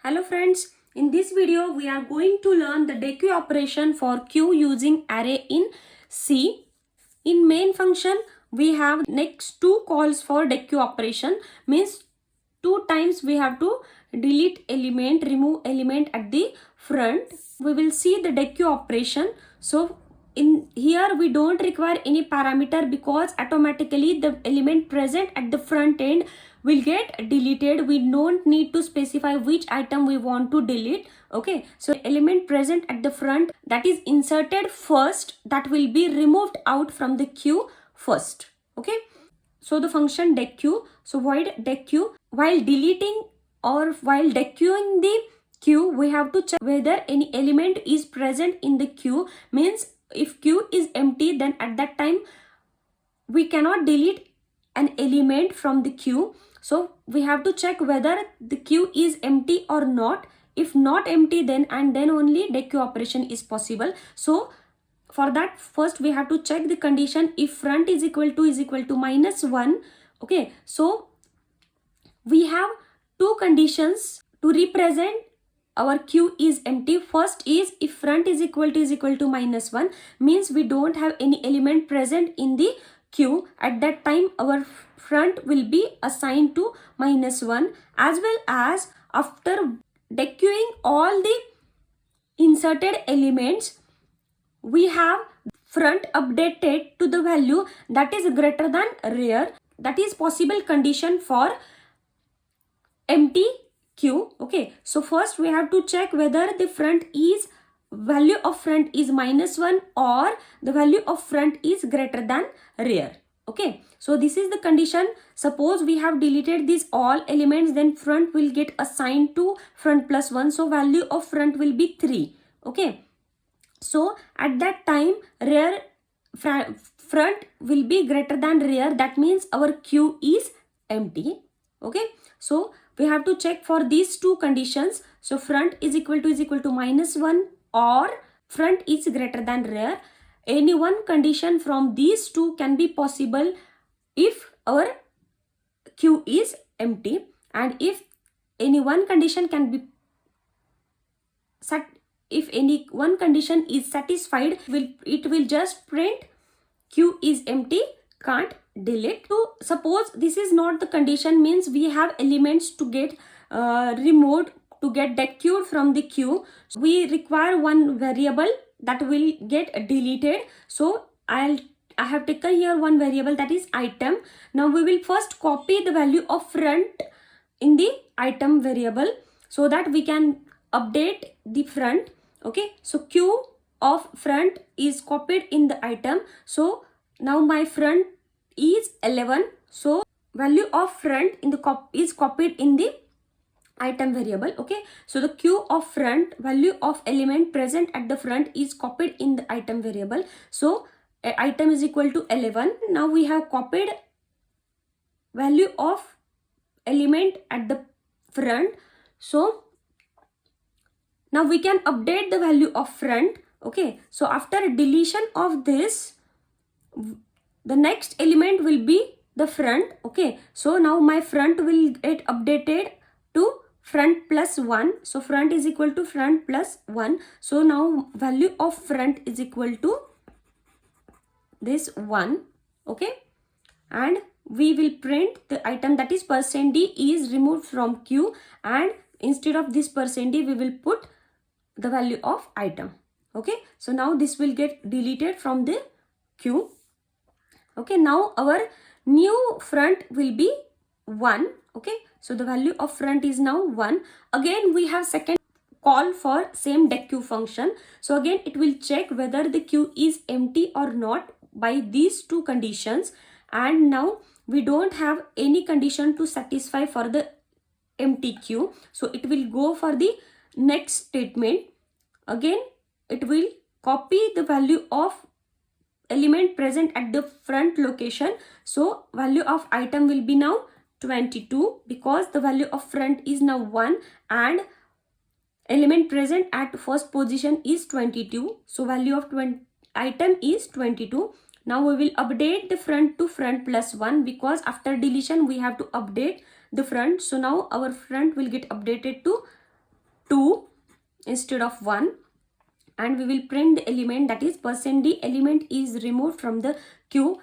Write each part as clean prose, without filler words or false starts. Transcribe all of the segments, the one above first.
Hello friends, in this video we are going to learn the Dequeue operation for queue using array in C. In main function we have next two calls for Dequeue operation, means two times we have to delete element, remove element at the front. We will see the Dequeue operation. So in here we don't require any parameter because automatically the element present at the front end will get deleted. We don't need to specify which item we want to delete. Okay, so element present at the front that is inserted first, that will be removed out from the queue first. Okay, so the function Dequeue, so void Dequeue, while deleting or while dequeuing the queue, we have to check whether any element is present in the queue. Means if queue is empty, then at that time we cannot delete an element from the queue. So we have to check whether the queue is empty or not. If not empty, then only Dequeue operation is possible. So for that, first we have to check the condition if front is equal to -1. Okay, so we have two conditions to represent our queue is empty. First is if front is equal to -1, means we don't have any element present in the queue. At that time our front will be assigned to -1, as well as after dequeuing all the inserted elements, we have front updated to the value that is greater than rear. That is possible condition for empty queue. Okay, so first we have to check whether the value of front is -1 or the value of front is greater than rear. Okay, so this is the condition. Suppose we have deleted these all elements, then front will get assigned to front plus 1, so value of front will be 3. Okay, so at that time front will be greater than rear. That means our queue is empty. Okay, so we have to check for these two conditions. So front is equal to -1 or front is greater than rear. Any one condition from these two can be possible if our queue is empty, and if any one condition can be if any one condition is satisfied, it will just print queue is empty, can't delete. So suppose this is not the condition, means we have elements to get removed, to get dequeued from the queue. So we require one variable that will get deleted. So I have taken here one variable, that is item. Now we will first copy the value of front in the item variable so that we can update the front. Okay, so queue of front is copied in the item. So now my front is 11, so value of front in the is copied in the item variable. Okay, so the queue of front, value of element present at the front is copied in the item variable. So item is equal to 11. Now we have copied value of element at the front. So now we can update the value of front. Okay, so after deletion of this, the next element will be the front. Okay, so now my front will get updated to front plus 1. So front is equal to front plus 1. So now value of front is equal to this 1. Okay, and we will print the item, that is %d is removed from queue, and instead of this %d we will put the value of item. Okay, so now this will get deleted from the queue. Okay, now our new front will be 1. Okay, so the value of front is now 1. Again we have second call for same Dequeue function. So again it will check whether the queue is empty or not by these two conditions, and now we don't have any condition to satisfy for the empty queue. So it will go for the next statement. Again it will copy the value of element present at the front location. So value of item will be now 22, because the value of front is now 1 and element present at first position is 22. So value of item is 22. Now we will update the front to front plus 1, because after deletion we have to update the front. So now our front will get updated to 2 instead of 1, and we will print the element, that is %d element is removed from the queue,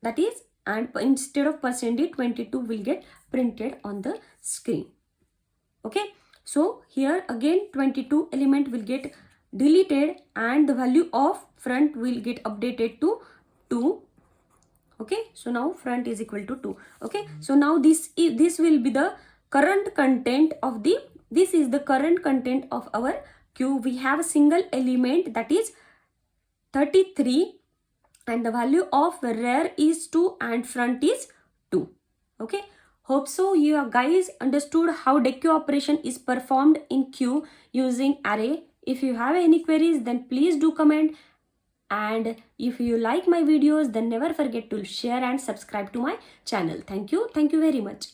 that is, and instead of %d 22 will get printed on the screen. Okay, so here again 22 element will get deleted and the value of front will get updated to 2. Okay, so now front is equal to 2. Okay, so now this will be the current content of the, this is the current content of our queue. We have a single element, that is 33, and the value of rear is 2 and front is 2. Okay, hope so you guys understood how Dequeue operation is performed in queue using array. If you have any queries, then please do comment, and if you like my videos, then never forget to share and subscribe to my channel. Thank you very much.